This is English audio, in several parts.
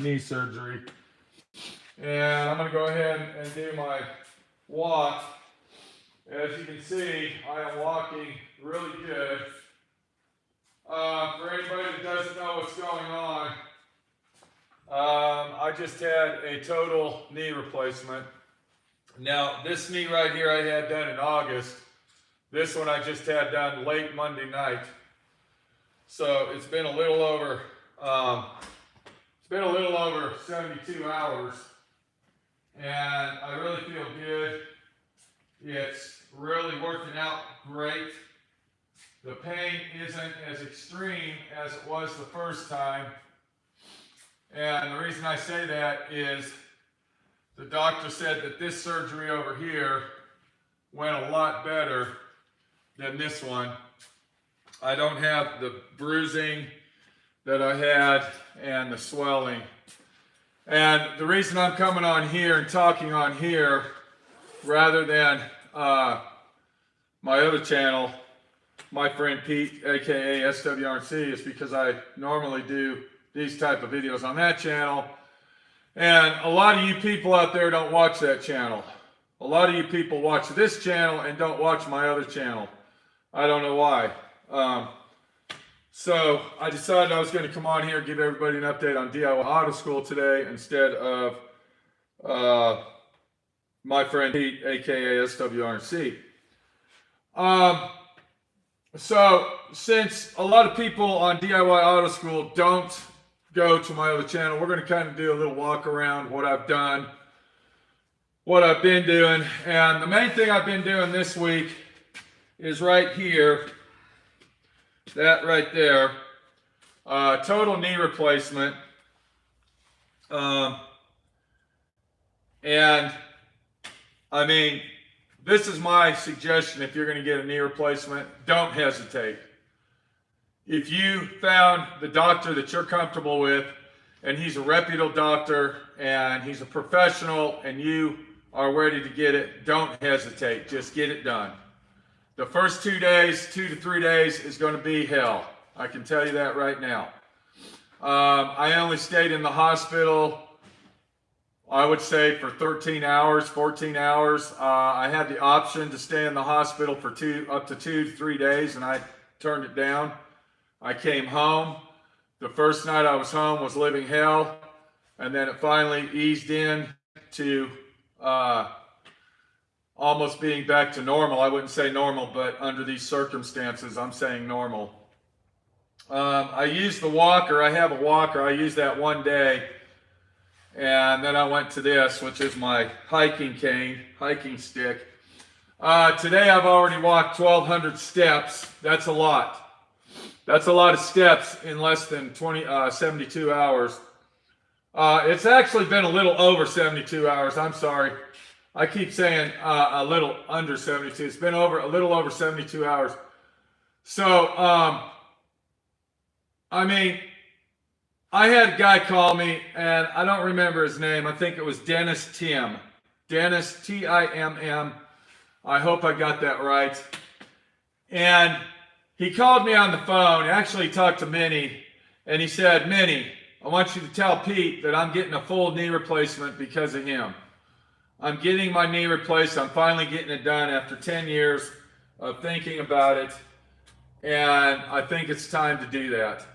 knee surgery. And I'm going to go ahead and do my walk. As you can see, I am walking really good. For anybody that doesn't know what's going on, I just had a total knee replacement. Now, this knee right here I had done in August. This one I just had done late Monday night. So it's been a little over 72 hours, and I really feel good. It's really working out great. The pain isn't as extreme as it was the first time. And the reason I say that is the doctor said that this surgery over here went a lot better than this one. I don't have the bruising that I had and the swelling. And the reason I'm coming on here and talking on here rather than my other channel, my friend Pete, aka SWRC, is because I normally do these type of videos on that channel. And a lot of you people out there don't watch that channel. A lot of you people watch this channel and don't watch my other channel. I don't know why. So I decided I was going to come on here and give everybody an update on D.I.Y. Auto School today instead of my friend Pete, aka SWRC. So since a lot of people on D.I.Y. Auto School don't go to my other channel, we're going to kind of do a little walk around what I've done, what I've been doing. And the main thing I've been doing this week is right here, that right there, total knee replacement. And I mean, this is my suggestion. If you're going to get a knee replacement, don't hesitate. If you found the doctor that you're comfortable with, and he's a reputable doctor, and he's a professional, and you are ready to get it, don't hesitate. Just get it done. The first 2 days, 2 to 3 days, is going to be hell. I can tell you that right now. I only stayed in the hospital, I would say, for 13 hours, 14 hours. I had the option to stay in the hospital for up to 2 to 3 days, and I turned it down. I came home. The first night I was home was living hell, and then it finally eased in to almost being back to normal. I wouldn't say normal, but under these circumstances, I'm saying normal. I used the walker. I have a walker. I used that one day. And then I went to this, which is my hiking cane, hiking stick. Today I've already walked 1,200 steps. That's a lot. That's a lot of steps in less than 72 hours. It's actually been a little over 72 hours. I'm sorry. I keep saying a little under 72. It's been a little over 72 hours. So, I mean, I had a guy call me, and I don't remember his name. I think it was Dennis Tim. Dennis, T-I-M-M. I hope I got that right. And he called me on the phone. Actually, he talked to Minnie, and he said, Minnie, I want you to tell Pete that I'm getting a full knee replacement because of him. I'm getting my knee replaced. I'm finally getting it done after 10 years of thinking about it. And I think it's time to do that.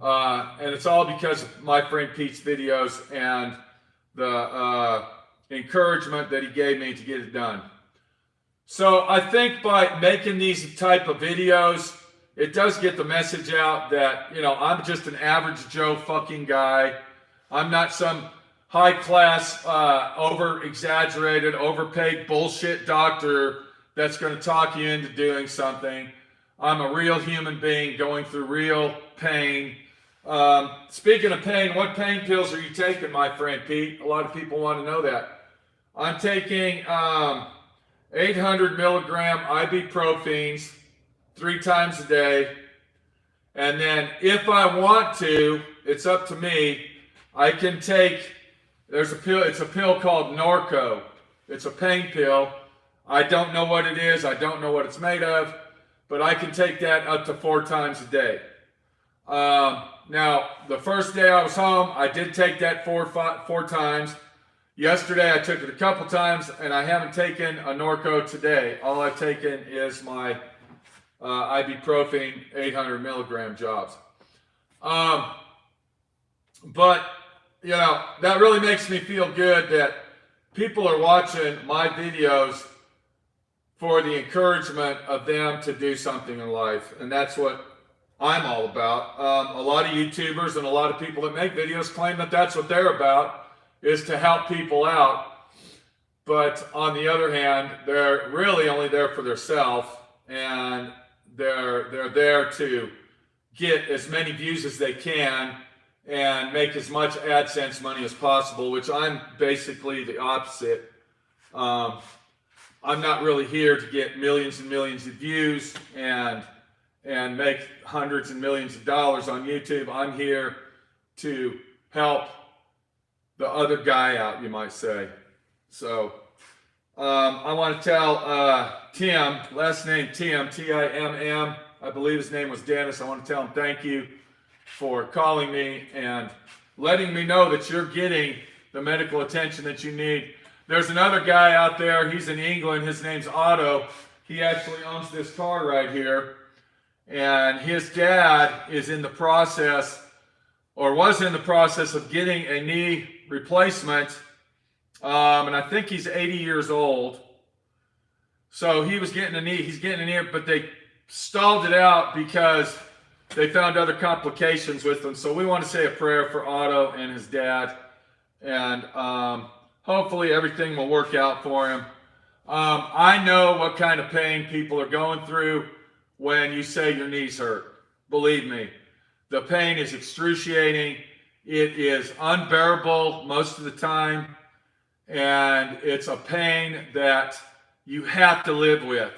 And it's all because of my friend Pete's videos and the encouragement that he gave me to get it done. So I think by making these type of videos, it does get the message out that, you know, I'm just an average Joe fucking guy. I'm not some high-class, over-exaggerated, overpaid bullshit doctor that's going to talk you into doing something. I'm a real human being going through real pain. Speaking of pain, what pain pills are you taking, my friend Pete? A lot of people want to know that. I'm taking 800 milligram ibuprofens 3 times a day. And then if I want to, it's up to me, I can take, there's a pill, it's a pill called Norco. It's a pain pill. I don't know what it is. I don't know what it's made of, but I can take that up to 4 times a day. Now, the first day I was home, I did take that four times. Yesterday, I took it a couple times, and I haven't taken a Norco today. All I've taken is my ibuprofen 800 milligram jobs. But, you know, that really makes me feel good that people are watching my videos for the encouragement of them to do something in life. And that's what I'm all about. A lot of YouTubers and a lot of people that make videos claim that that's what they're about, is to help people out. But on the other hand, they're really only there for themselves, and they're there to get as many views as they can and make as much AdSense money as possible, which I'm basically the opposite. I'm not really here to get millions and millions of views and make hundreds and millions of dollars on YouTube. I'm here to help the other guy out, you might say. So I want to tell Tim, last name Tim, T-I-M-M. I believe his name was Dennis. I want to tell him thank you for calling me and letting me know that you're getting the medical attention that you need. There's another guy out there. He's in England. His name's Otto. He actually owns this car right here. And his dad is in the process, or was in the process, of getting a knee replacement. And I think he's 80 years old. So he was getting a knee. He's getting a knee, but they stalled it out because they found other complications with him. So we want to say a prayer for Otto and his dad. And hopefully everything will work out for him. I know what kind of pain people are going through when you say your knees hurt. Believe me, the pain is excruciating. It is unbearable most of the time. And it's a pain that you have to live with.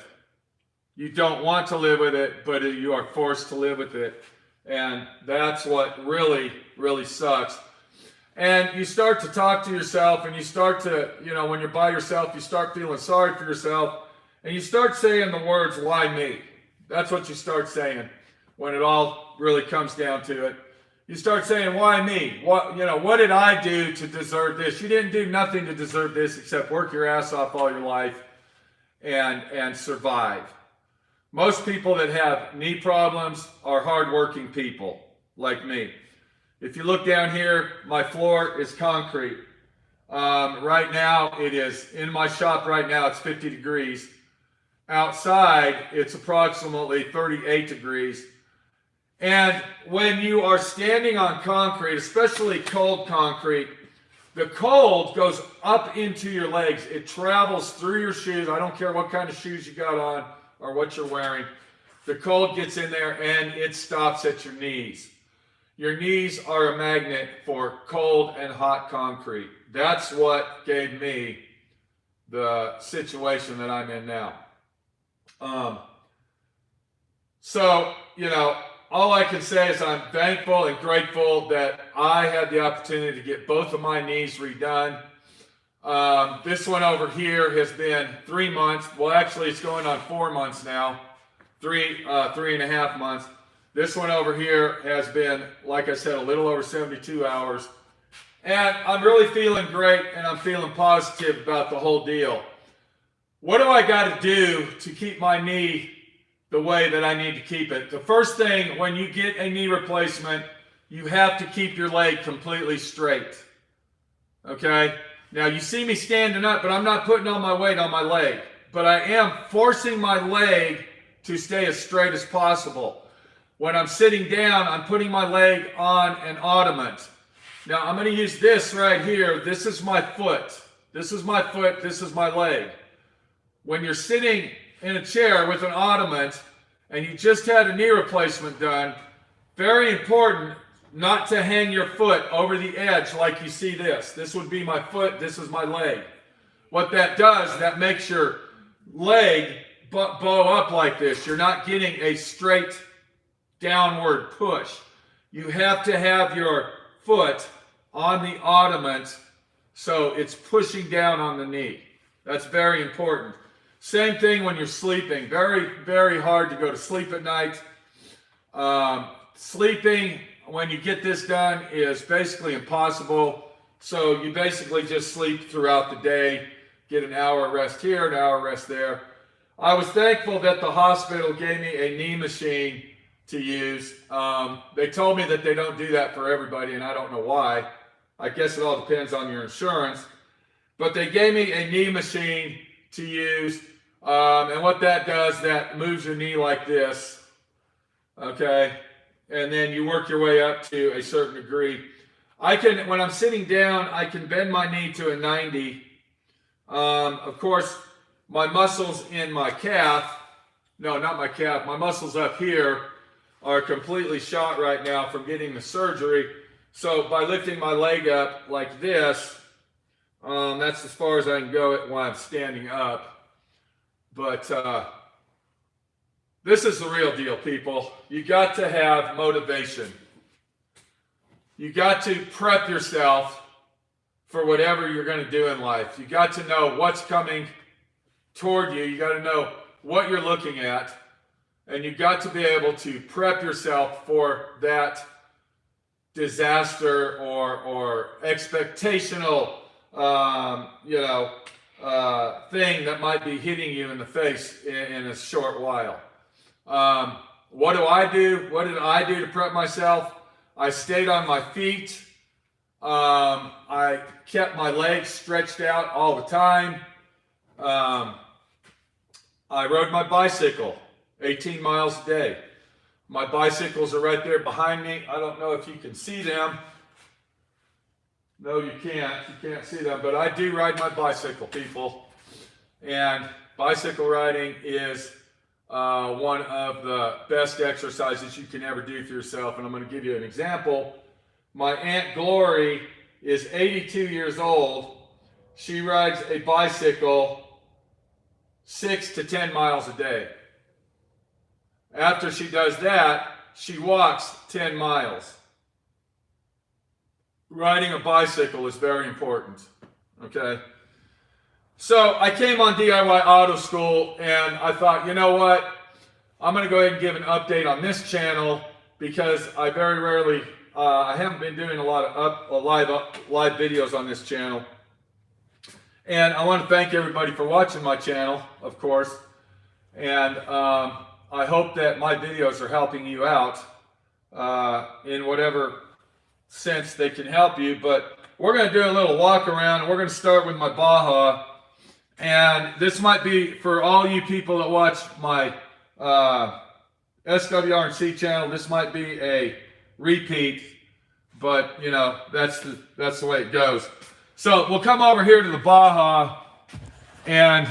You don't want to live with it, but you are forced to live with it. And that's what really, really sucks. And you start to talk to yourself, and you start to, you know, when you're by yourself, you start feeling sorry for yourself, and you start saying the words, why me? That's what you start saying when it all really comes down to it. You start saying, why me? What did I do to deserve this? You didn't do nothing to deserve this except work your ass off all your life and survive. Most people that have knee problems are hardworking people like me. If you look down here, my floor is concrete. Right now, it is in my shop right now, it's 50 degrees. Outside, it's approximately 38 degrees. And when you are standing on concrete, especially cold concrete, the cold goes up into your legs. It travels through your shoes. I don't care what kind of shoes you got on or what you're wearing. The cold gets in there and it stops at your knees. Your knees are a magnet for cold and hot concrete. That's what gave me the situation that I'm in now. So, all I can say is I'm thankful and grateful that I had the opportunity to get both of my knees redone. This one over here has been 3 months. Well, actually, it's going on 4 months now. 3.5 months. This one over here has been, like I said, a little over 72 hours. And I'm really feeling great, and I'm feeling positive about the whole deal. What do I got to do to keep my knee the way that I need to keep it? The first thing, when you get a knee replacement, you have to keep your leg completely straight. Okay? Now, you see me standing up, but I'm not putting all my weight on my leg. But I am forcing my leg to stay as straight as possible. When I'm sitting down, I'm putting my leg on an ottoman. Now, I'm going to use this right here. This is my foot. This is my foot. This is my leg. When you're sitting in a chair with an ottoman and you just had a knee replacement done, very important not to hang your foot over the edge like you see this. This would be my foot. This is my leg. What that does, that makes your leg bow up like this. You're not getting a straight downward push. You have to have your foot on the ottoman so it's pushing down on the knee. That's very important. Same thing when you're sleeping. Very, very hard to go to sleep at night. sleeping when you get this done is basically impossible. So you basically just sleep throughout the day, get an hour rest here, an hour rest there. I was thankful that the hospital gave me a knee machine to use. They told me that they don't do that for everybody, and I don't know why. I guess it all depends on your insurance. But they gave me a knee machine to use, and what that does, that moves your knee like this, okay? And then you work your way up to a certain degree. I can, when I'm sitting down, I can bend my knee to a 90. Of course, my muscles in my calf, no, not my calf, my muscles up here are completely shot right now from getting the surgery. So by lifting my leg up like this, that's as far as I can go while I'm standing up. But this is the real deal, people. You got to have motivation. You got to prep yourself for whatever you're going to do in life. You got to know what's coming toward you. You got to know what you're looking at. And you got to be able to prep yourself for that disaster or expectational thing that might be hitting you in the face in a short while. What do I do? What did I do to prep myself? I stayed on my feet. I kept my legs stretched out all the time. I rode my bicycle 18 miles a day. My bicycles are right there behind me. I don't know if you can see them. No, you can't. You can't see them. But I do ride my bicycle, people. And bicycle riding is one of the best exercises you can ever do for yourself. And I'm going to give you an example. My Aunt Glory is 82 years old. She rides a bicycle 6 to 10 miles a day. After she does that, she walks 10 miles. Riding a bicycle is very important, okay? So I came on DIY Auto School and I thought, you know what? I'm going to go ahead and give an update on this channel because I very rarely, I haven't been doing a lot of live videos on this channel. And I want to thank everybody for watching my channel, of course. And I hope that my videos are helping you out in whatever sense they can help you. But we're going to do a little walk around. We're going to start with my Baja. And this might be for all you people that watch my SWR&C channel. This might be a repeat, but you know, that's the way it goes. So we'll come over here to the Baja, and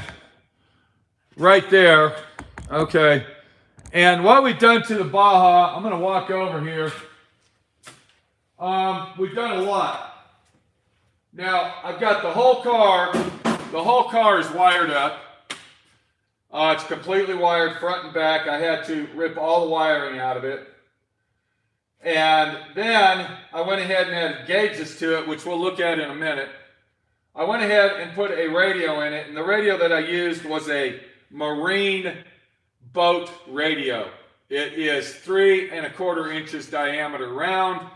right there, okay. And what we've done to the Baja, I'm going to walk over here. We've done a lot. Now, I've got the whole car. The whole car is wired up. It's completely wired front and back. I had to rip all the wiring out of it. And then I went ahead and added gauges to it, which we'll look at in a minute. I went ahead and put a radio in it, and the radio that I used was a marine boat radio. It is 3 1/4 inches diameter round,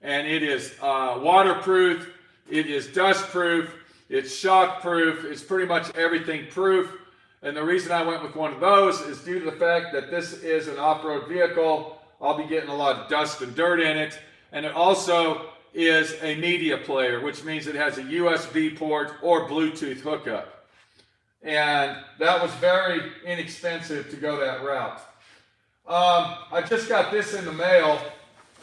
and it is waterproof, it is dustproof, it's shockproof, it's pretty much everything proof. And the reason I went with one of those is due to the fact that this is an off-road vehicle. I'll be getting a lot of dust and dirt in it, and it also is a media player, which means it has a USB port or Bluetooth hookup. And that was very inexpensive to go that route. I just got this in the mail.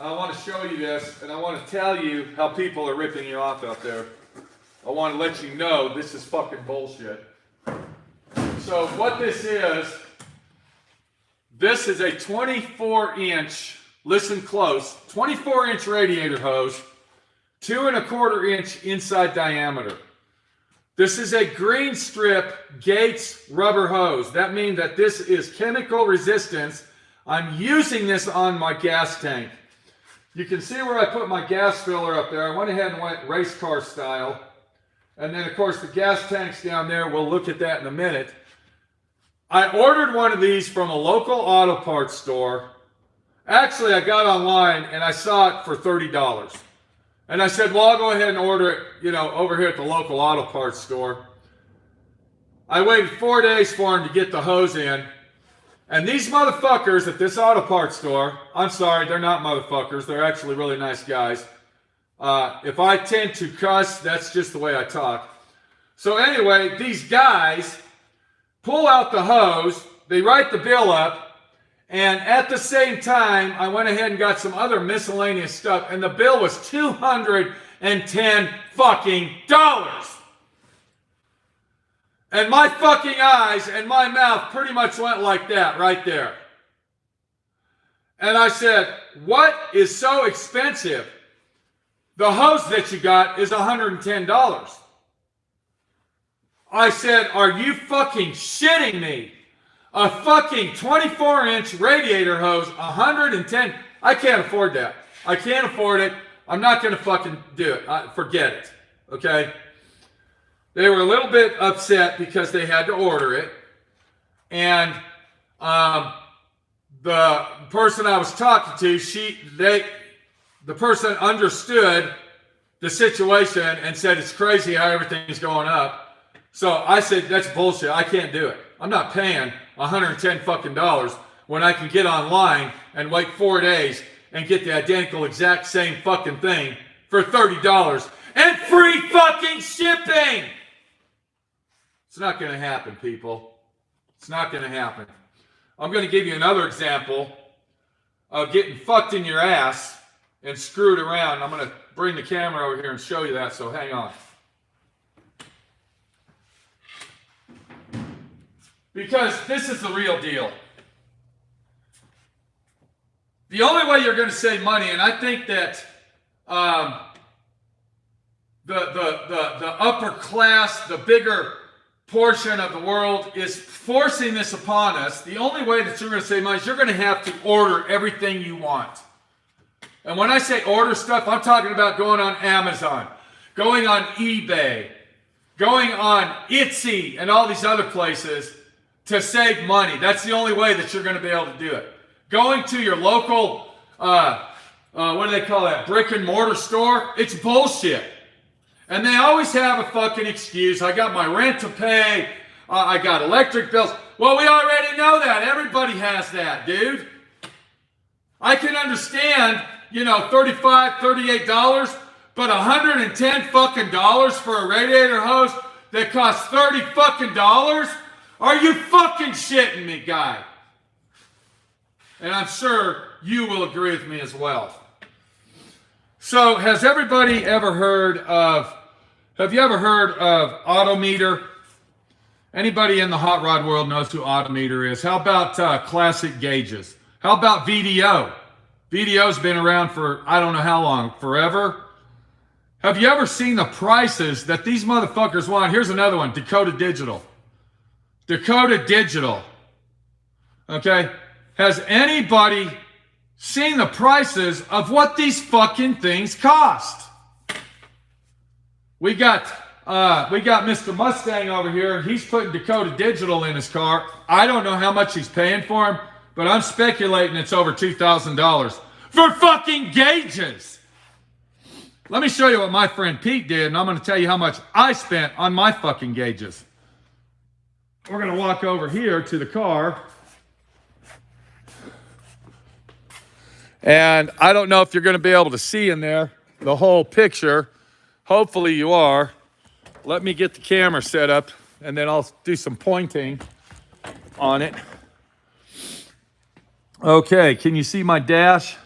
I want to show you this, and I want to tell you how people are ripping you off out there. I want to let you know this is fucking bullshit. So what this is a 24-inch, listen close, 24-inch radiator hose, 2 1/4 inch inside diameter. This is a green strip Gates rubber hose. That means that this is chemical resistance. I'm using this on my gas tank. You can see where I put my gas filler up there. I went ahead and went race car style. And then of course the gas tank's down there. We'll look at that in a minute. I ordered one of these from a local auto parts store, Actually, I got online and I saw it for $30. And I said, well, I'll go ahead and order it, over here at the local auto parts store. I waited 4 days for him to get the hose in. And these motherfuckers at this auto parts store, I'm sorry, they're not motherfuckers. They're actually really nice guys. If I tend to cuss, that's just the way I talk. So anyway, these guys pull out the hose, they write the bill up, and at the same time, I went ahead and got some other miscellaneous stuff, and the bill was $210 fucking dollars. And my fucking eyes and my mouth pretty much went like that right there. And I said, what is so expensive? The hose that you got is $110. I said, are you fucking shitting me? A fucking 24-inch radiator hose, $110. I can't afford that. I can't afford it. I'm not going to fucking do it. Forget it. Okay? They were a little bit upset because they had to order it. And the person I was talking to, the person understood the situation and said it's crazy how everything's going up. So I said, that's bullshit. I can't do it. I'm not paying $110 fucking dollars when I can get online and wait 4 days and get the identical exact same fucking thing for $30 and free fucking shipping. It's not going to happen, people. It's not going to happen. I'm going to give you another example of getting fucked in your ass and screwed around. I'm going to bring the camera over here and show you that, so hang on. Because this is the real deal. The only way you're going to save money, and I think that the upper class, the bigger portion of the world is forcing this upon us. The only way that you're going to save money is you're going to have to order everything you want. And when I say order stuff, I'm talking about going on Amazon, going on eBay, going on Etsy and all these other places to save money. That's the only way that you're going to be able to do it. Going to your local, what do they call that, brick and mortar store, it's bullshit. And they always have a fucking excuse. I got my rent to pay. I got electric bills. Well, we already know that. Everybody has that, dude. I can understand, $35, $38, but $110 fucking dollars for a radiator hose that costs $30 fucking dollars? Are you fucking shitting me, guy? And I'm sure you will agree with me as well. So, have you ever heard of Autometer? Anybody in the hot rod world knows who Autometer is. How about classic gauges? How about VDO? VDO's been around for, I don't know how long, forever. Have you ever seen the prices that these motherfuckers want? Here's another one, Dakota Digital. Dakota Digital. Okay? Has anybody seen the prices of what these fucking things cost? We got Mr. Mustang over here. He's putting Dakota Digital in his car. I don't know how much he's paying for them, but I'm speculating it's over $2,000 for fucking gauges. Let me show you what my friend Pete did, and I'm going to tell you how much I spent on my fucking gauges. We're going to walk over here to the car. And I don't know if you're going to be able to see in there the whole picture. Hopefully you are. Let me get the camera set up, and then I'll do some pointing on it. Okay, can you see my dash?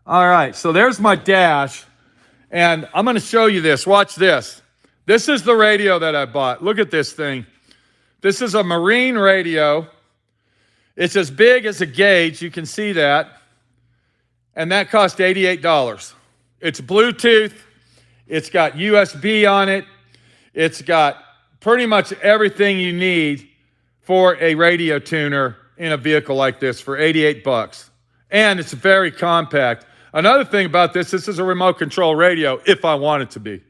All right, so there's my dash. And I'm going to show you this. Watch this. This is the radio that I bought. Look at this thing. This is a marine radio. It's as big as a gauge. You can see that. And that cost $88. It's Bluetooth. It's got USB on it. It's got pretty much everything you need for a radio tuner in a vehicle like this for $88. And it's very compact. Another thing about this is a remote control radio if I want it to be.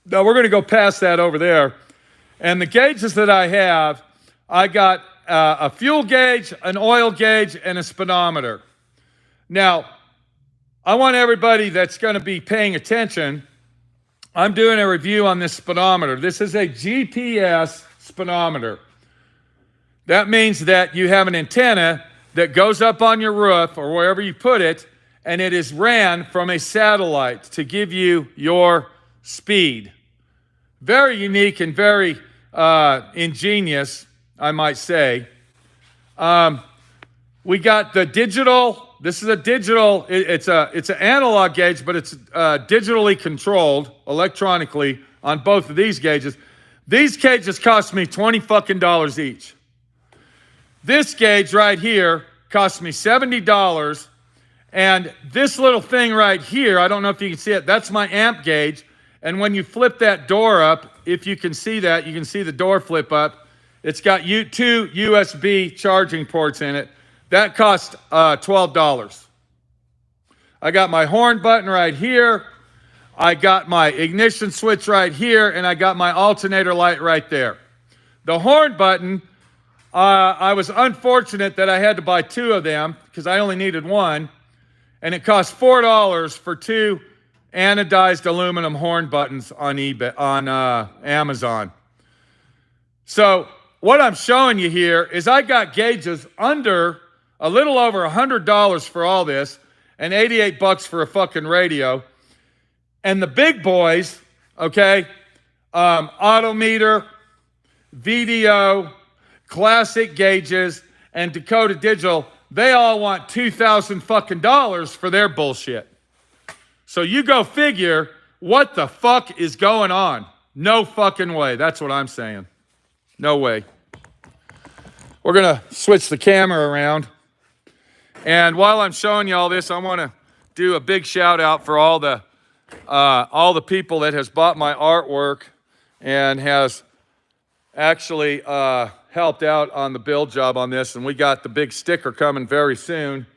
Now we're going to go past that over there. And the gauges that I have, I got a fuel gauge, an oil gauge, and a speedometer. Now, I want everybody that's going to be paying attention. I'm doing a review on this speedometer. This is a GPS speedometer. That means that you have an antenna that goes up on your roof or wherever you put it, and it is ran from a satellite to give you your speed. Very unique and very ingenious, I might say. We got the digital. This is a digital. It's an analog gauge, but it's digitally controlled electronically on both of these gauges. These gauges cost me $20 fucking each. This gauge right here cost me $70, and this little thing right here, I don't know if you can see it, that's my amp gauge. And when you flip that door up, if you can see that, you can see the door flip up. It's got two USB charging ports in it. That cost $12. I got my horn button right here. I got my ignition switch right here, and I got my alternator light right there. The horn button, I was unfortunate that I had to buy two of them because I only needed one, and it cost $4 for two anodized aluminum horn buttons on eBay, on Amazon. So what I'm showing you here is I got gauges under a little over $100 for all this, and $88 for a fucking radio. And the big boys, okay, Autometer, VDO, Classic Gauges, and Dakota Digital, they all want $2,000 fucking dollars for their bullshit. So you go figure what the fuck is going on. No fucking way. That's what I'm saying. No way. We're going to switch the camera around. And while I'm showing you all this, I want to do a big shout out for all the people that has bought my artwork and has actually helped out on the build job on this. And we got the big sticker coming very soon.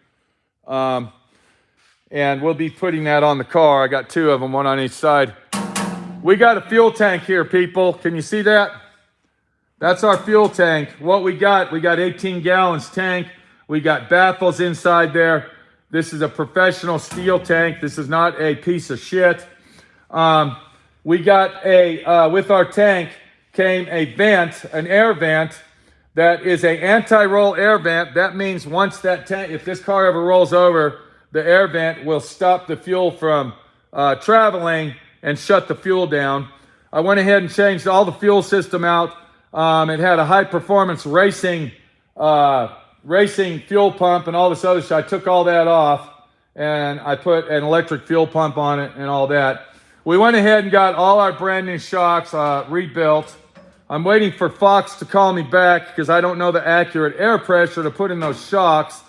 And we'll be putting that on the car. I got two of them, one on each side. We got a fuel tank here, people. Can you see that? That's our fuel tank. What we got 18 gallons tank. We got baffles inside there. This is a professional steel tank. This is not a piece of shit. We got with our tank came a vent, an air vent, that is a anti-roll air vent. That means once that tank, if this car ever rolls over, the air vent will stop the fuel from traveling and shut the fuel down. I went ahead and changed all the fuel system out. It had a high performance racing fuel pump and all this other shit. I took all that off and I put an electric fuel pump on it and all that. We went ahead and got all our brand new shocks rebuilt. I'm waiting for Fox to call me back because I don't know the accurate air pressure to put in those shocks.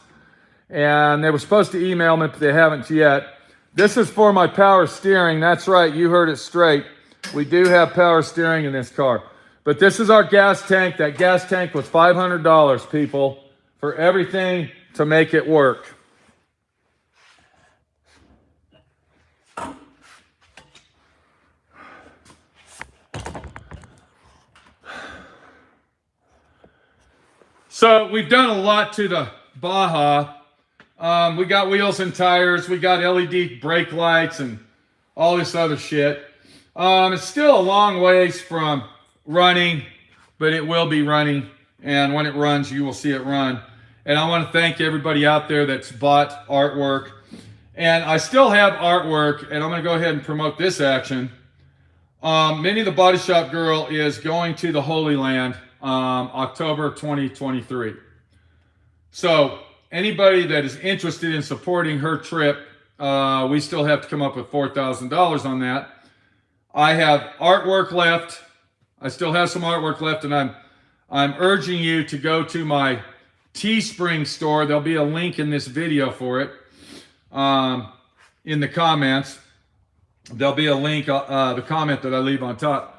And they were supposed to email me, but they haven't yet. This is for my power steering. That's right, you heard it straight. We do have power steering in this car. But this is our gas tank. That gas tank was $500, people, for everything to make it work. So we've done a lot to the Baja. We got wheels and tires. We got LED brake lights and all this other shit. It's still a long ways from running, but it will be running. And when it runs, you will see it run. And I want to thank everybody out there that's bought artwork. And I still have artwork, and I'm going to go ahead and promote this action. Minnie the Body Shop Girl is going to the Holy Land October 2023. So anybody that is interested in supporting her trip, we still have to come up with $4,000 on that. I have artwork left. I still have some artwork left, and I'm urging you to go to my Teespring store. There'll be a link in this video for it. In the comments, there'll be a link, the comment that I leave on top,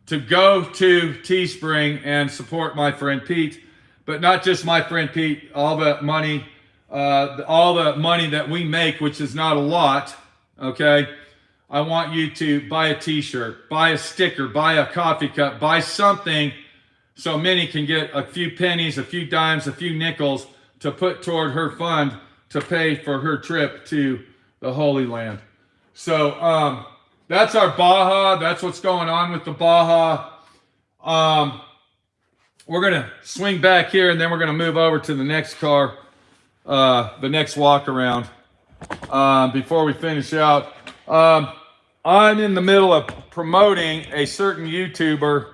to go to Teespring and support my friend Pete. But not just my friend Pete, all the money that we make, which is not a lot, okay? I want you to buy a t-shirt, buy a sticker, buy a coffee cup, buy something so Minnie can get a few pennies, a few dimes, a few nickels to put toward her fund to pay for her trip to the Holy Land. So that's our Baja. That's what's going on with the Baja. We're going to swing back here, and then we're going to move over to the next car, the next walk around before we finish out. I'm in the middle of promoting a certain YouTuber,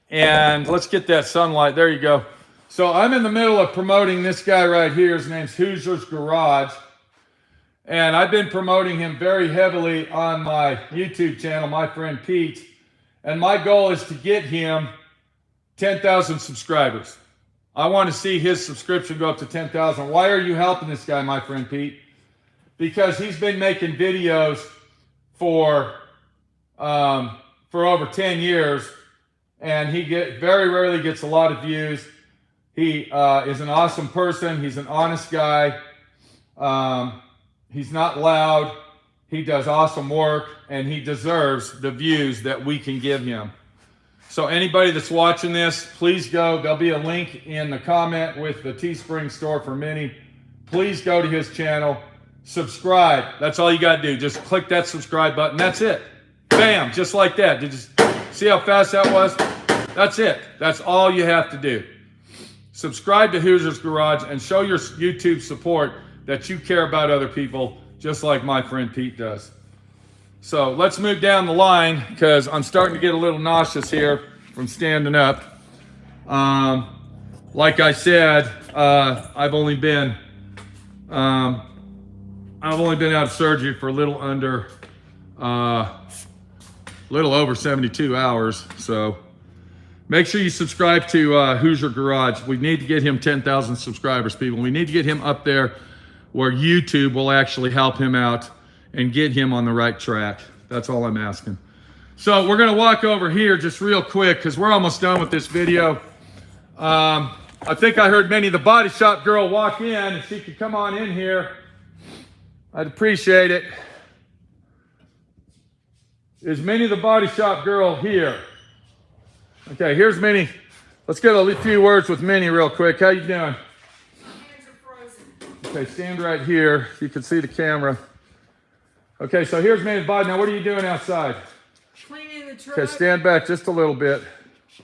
and let's get that sunlight. There you go. So I'm in the middle of promoting this guy right here. His name's Hoosiers Garage. And I've been promoting him very heavily on my YouTube channel, my friend Pete. And my goal is to get him 10,000 subscribers. I want to see his subscription go up to 10,000. Why are you helping this guy, my friend Pete? Because he's been making videos for over 10 years, and he very rarely gets a lot of views. He is an awesome person. He's an honest guy. He's not loud. He does awesome work, and he deserves the views that we can give him. So anybody that's watching this, please go. There'll be a link in the comment with the Teespring store for Minnie. Please go to his channel. Subscribe. That's all you got to do. Just click that subscribe button. That's it. Bam. Just like that. Did you see how fast that was? That's it. That's all you have to do. Subscribe to Hoosiers Garage and show your YouTube support that you care about other people just like my friend Pete does. So let's move down the line because I'm starting to get a little nauseous here from standing up. Like I said, I've only been out of surgery for a little over 72 hours. So make sure you subscribe to Hoosier Garage. We need to get him 10,000 subscribers, people. We need to get him up there where YouTube will actually help him out and get him on the right track. That's all I'm asking. So we're gonna walk over here just real quick because we're almost done with this video. I think I heard Minnie the Body Shop girl walk in. If she could come on in here, I'd appreciate it. Is Minnie the Body Shop girl here? Okay, here's Minnie. Let's get a few words with Minnie real quick. How you doing? Okay, stand right here. You can see the camera. Okay, so here's Minnie's body. Now, what are you doing outside? Cleaning the truck. Okay, stand back just a little bit.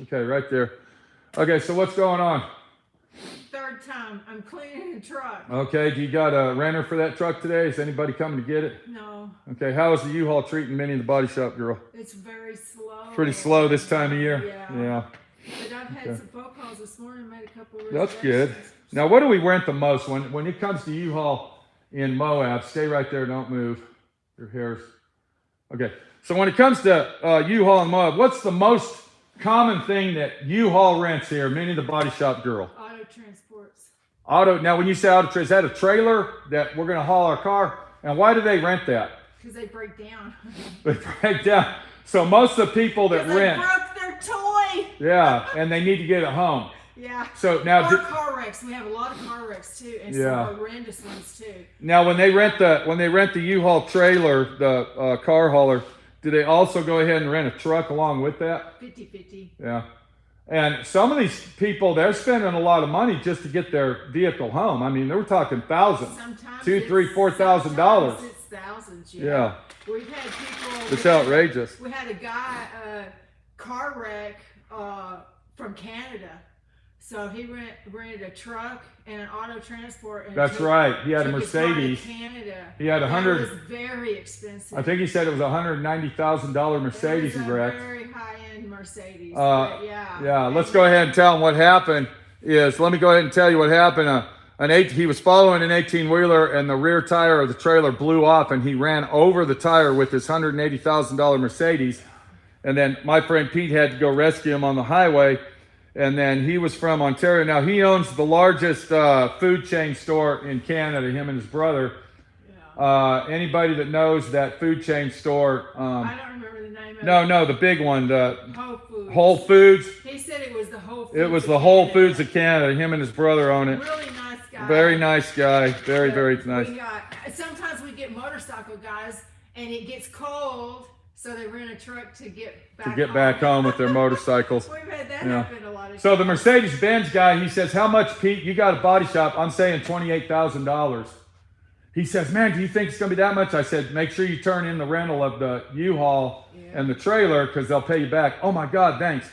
Okay, right there. Okay, so what's going on? Third time. I'm cleaning the truck. Okay, do you got a renter for that truck today? Is anybody coming to get it? No. Okay, how is the U-Haul treating Minnie the Body Shop girl? It's very slow. Pretty slow this time of year? Yeah. But I've had some phone calls this morning, made a couple of That's good. Now, what do we rent the most? When it comes to U-Haul in Moab, stay right there, don't move. Your hair's... Okay, so when it comes to U-Haul in Moab, what's the most common thing that U-Haul rents here, Minnie the Body Shop girl? Auto transports. Now when you say auto, is that a trailer that we're going to haul our car? And why do they rent that? Because they break down. They break down. So most of the people that rent... They broke their toy! Yeah, and they need to get it home. Yeah. So now, car wrecks. We have a lot of car wrecks too, and some horrendous ones too. Now, when they rent the U-Haul trailer, the car hauler, do they also go ahead and rent a truck along with that? 50-50. Yeah. And some of these people, they're spending a lot of money just to get their vehicle home. I mean, they were talking thousands, sometimes $2,000, $3,000, $4,000. It's thousands. Yeah. We've had people. It's outrageous. We had a guy, car wreck from Canada. So he rented a truck and an auto transport. And That's right. He had a took Mercedes. his car to Canada. He had It was very expensive. I think he said it was a $190,000 Mercedes he wrecked. Very high-end Mercedes. Yeah. Let's go ahead and tell him what happened. Let me go ahead and tell you what happened. He was following an 18-wheeler, and the rear tire of the trailer blew off, and he ran over the tire with his $180,000 Mercedes. And then my friend Pete had to go rescue him on the highway. And then he was from Ontario. Now, he owns the largest food chain store in Canada, him and his brother. Yeah. Anybody that knows that food chain store. I don't remember the name of it. No, the big one. Whole Foods. Whole Foods. He said it was the Whole Foods. It was the Whole Foods of Canada. Him and his brother own it. Really nice guy. Very nice guy. Very nice. Sometimes we get motorcycle guys, and it gets cold. so they rent a truck to get back home with their motorcycles. We've had that Yeah. happen a lot of So the times. Mercedes-Benz guy, he says, how much, Pete? You got a body shop. I'm saying $28,000. He says, man, do you think it's going to be that much? I said, make sure you turn in the rental of the U-Haul and the trailer because they'll pay you back. Oh, my God, thanks.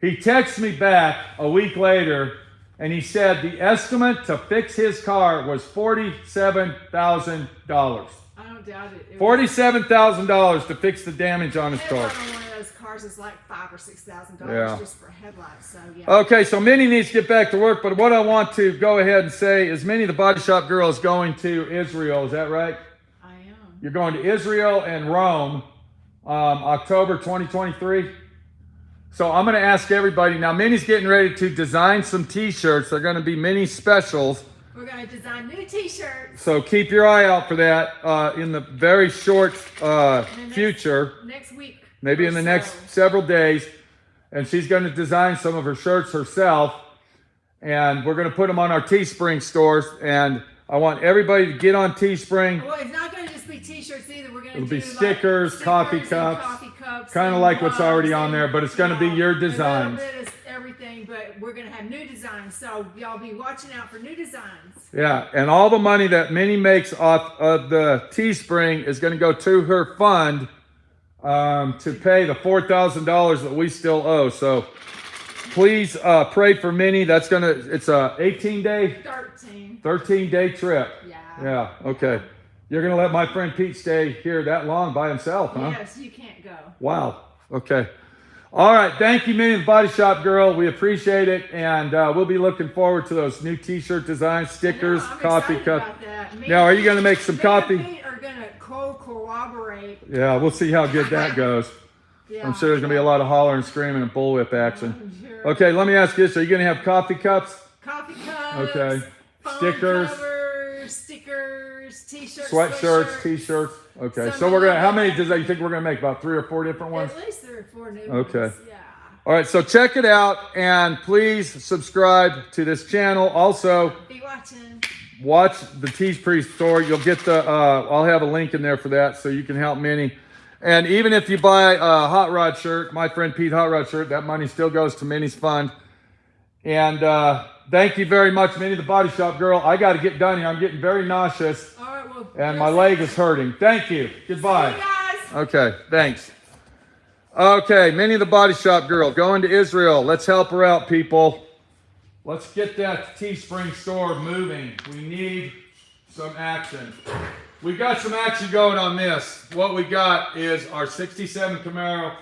He texts me back a week later, and he said the estimate to fix his car was $47,000. I don't doubt it. $47,000 to fix the damage on his car. On one of those cars is like $5,000 or $6,000 Yeah. just for headlights. So yeah. Okay, so Minnie needs to get back to work, but what I want to go ahead and say is Minnie, the Body Shop Girl, is going to Israel. Is that right? I am. You're going to Israel and Rome, October 2023. So I'm going to ask everybody. Now, Minnie's getting ready to design some T-shirts. They're going to be Minnie specials. We're going to design new T-shirts. So keep your eye out for that in the very short future. Next week. Maybe in the next several days. And she's going to design some of her shirts herself. And we're going to put them on our Teespring stores. And I want everybody to get on Teespring. Well, it's not going to just be T-shirts either. We're going to It'll do be stickers, coffee cups. Kind of like what's already on there, but it's going to be your designs. A little bit of everything, but we're going to have new designs. So y'all be watching out for new designs. Yeah, and all the money that Minnie makes off of the Teespring is going to go to her fund to pay the $4,000 that we still owe. So please pray for Minnie. It's a 13-day trip. Yeah, okay. You're going to let my friend Pete stay here that long by himself, huh? Yes, you can't go. Wow. Okay. All right. Thank you, Minnie, the Body Shop Girl. We appreciate it. And we'll be looking forward to those new T-shirt designs, stickers, coffee cups. Now, are you going to make some coffee? Me are going to cooperate. Yeah, we'll see how good that goes. Yeah, I'm sure there's going to be a lot of hollering, screaming, and bullwhip action. Sure. Okay, let me ask you this. Are you going to have coffee cups? Coffee cups. Okay. Phone Stickers. Covers, stickers, T-shirts, Sweatshirts, T-shirts. Okay, so we're gonna. How many does that you think we're gonna make? About 3 or 4 different ones. At least 3 or 4 new Okay. ones. Yeah. All right, so check it out and please subscribe to this channel. Also, Be watching. watch the Teespring store. You'll get the. I'll have a link in there for that, so you can help Minnie. And even if you buy a Hot Rod shirt, my friend Pete Hot Rod shirt, that money still goes to Minnie's fund. And thank you very much, Minnie, the Body Shop Girl. I got to get done here. I'm getting very nauseous. All right, well, And my leg is hurting. Thank you. Goodbye. See you guys. Okay, thanks. Okay, Minnie the Body Shop Girl going to Israel. Let's help her out, people. Let's get that Teespring store moving. We need some action. We got some action going on this. What we got is our 67 Camaro.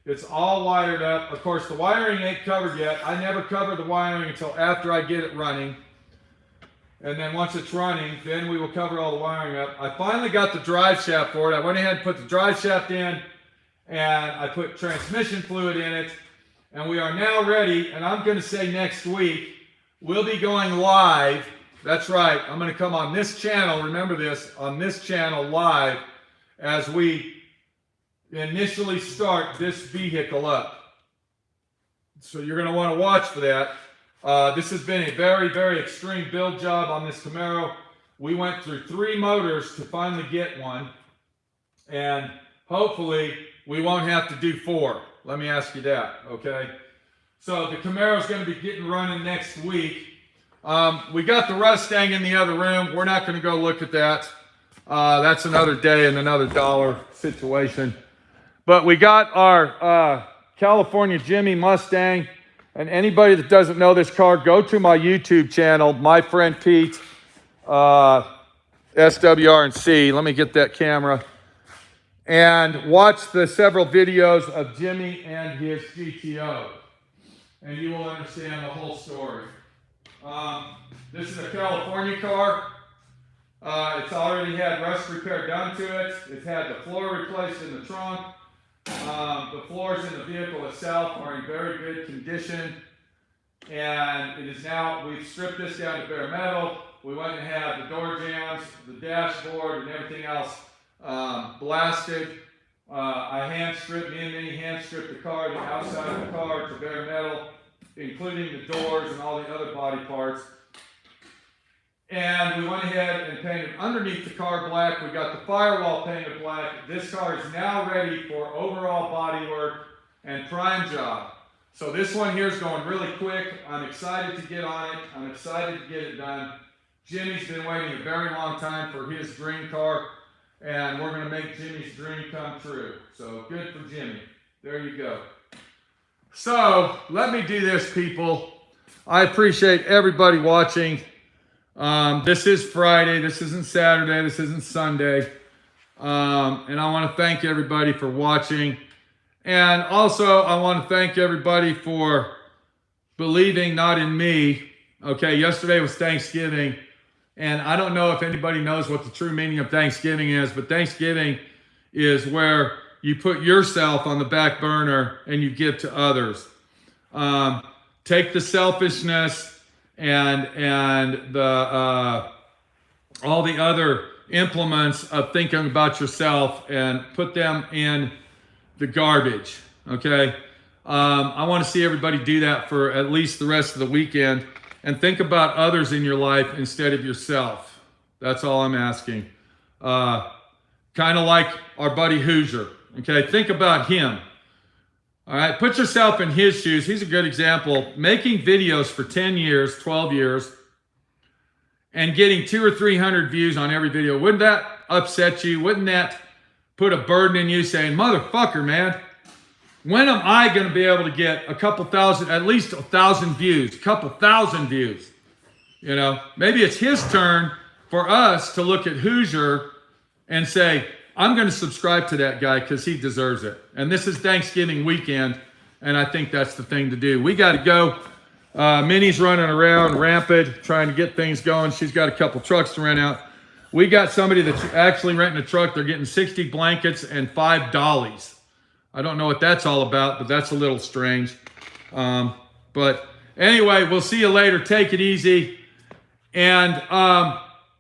It's all wired up. Of course, the wiring ain't covered yet. I never cover the wiring until after I get it running. And then once it's running, then we will cover all the wiring up. I finally got the drive shaft for it. I went ahead and put the drive shaft in, and I put transmission fluid in it. And we are now ready, and I'm going to say next week, we'll be going live. That's right. I'm going to come on this channel. Remember this, on this channel live as we initially start this vehicle up. So you're going to want to watch for that. This has been a very, very extreme build job on this Camaro. We went through 3 motors to finally get one. And hopefully we won't have to do 4. Let me ask you that, okay? So the Camaro is going to be getting running next week. We got the Mustang in the other room. We're not going to go look at that. That's another day and another dollar situation. But we got our California Jimmy Mustang. And anybody that doesn't know this car, go to my YouTube channel, my friend Pete, SWR&C. Let me get that camera. And watch the several videos of Jimmy and his GTO. And you will understand the whole story. This is a California car. It's already had rust repair done to it. It's had the floor replaced in the trunk. The floors in the vehicle itself are in very good condition. And it is now, we've stripped this down to bare metal. We went and had the door jambs, the dashboard, and everything else blasted. I hand stripped, me and Minnie hand stripped the car, the outside of the car to bare metal, including the doors and all the other body parts. And we went ahead and painted underneath the car black. We got the firewall painted black. This car is now ready for overall body work and prime job. So this one here is going really quick. I'm excited to get on it. I'm excited to get it done. Jimmy's been waiting a very long time for his dream car, and we're going to make Jimmy's dream come true. So good for Jimmy. There you go. So let me do this, people. I appreciate everybody watching. This is Friday. This isn't Saturday. This isn't Sunday. And I want to thank everybody for watching. And also, I want to thank everybody for believing not in me. Okay, yesterday was Thanksgiving. And I don't know if anybody knows what the true meaning of Thanksgiving is, but Thanksgiving is where you put yourself on the back burner and you give to others. Take the selfishness and the all the other implements of thinking about yourself and put them in the garbage. Okay, I want to see everybody do that for at least the rest of the weekend, and think about others in your life instead of yourself. That's all I'm asking. Kind of like our buddy Hoosier. Okay, think about him. All right, put yourself in his shoes. He's a good example. Making videos for 10 years, 12 years, and getting 200 or 300 views on every video. Wouldn't that upset you? Wouldn't that put a burden in you saying, motherfucker, man, when am I going to be able to get a couple thousand, at least 1,000 views, a couple thousand views? You know, maybe it's his turn for us to look at Hoosier and say, I'm going to subscribe to that guy because he deserves it. And this is Thanksgiving weekend, and I think that's the thing to do. We got to go. Minnie's running around rampant, trying to get things going. She's got a couple trucks to rent out. We got somebody that's actually renting a truck. They're getting 60 blankets and 5 dollies. I don't know what that's all about, but that's a little strange. But anyway, we'll see you later. Take it easy. And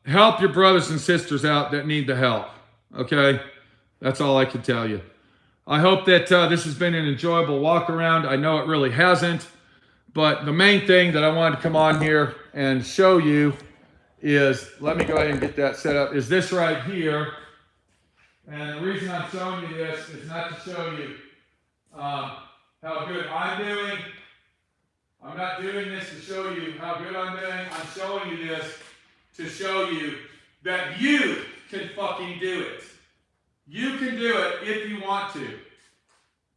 help your brothers and sisters out that need the help. Okay? That's all I can tell you. I hope that this has been an enjoyable walk around. I know it really hasn't. But the main thing that I wanted to come on here and show you is, let me go ahead and get that set up, is this right here. And the reason I'm showing you this is not to show you how good I'm doing. I'm not doing this to show you how good I'm doing. I'm showing you this to show you that you can fucking do it. You can do it if you want to.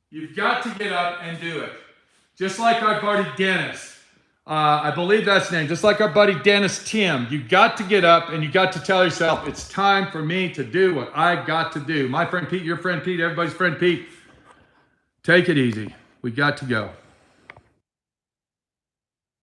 You've got to get up and do it. Just like our buddy Dennis. I believe that's the name. Just like our buddy Dennis Tim. You got to get up and you got to tell yourself, it's time for me to do what I got to do. My friend Pete, your friend Pete, everybody's friend Pete. Take it easy. We got to go.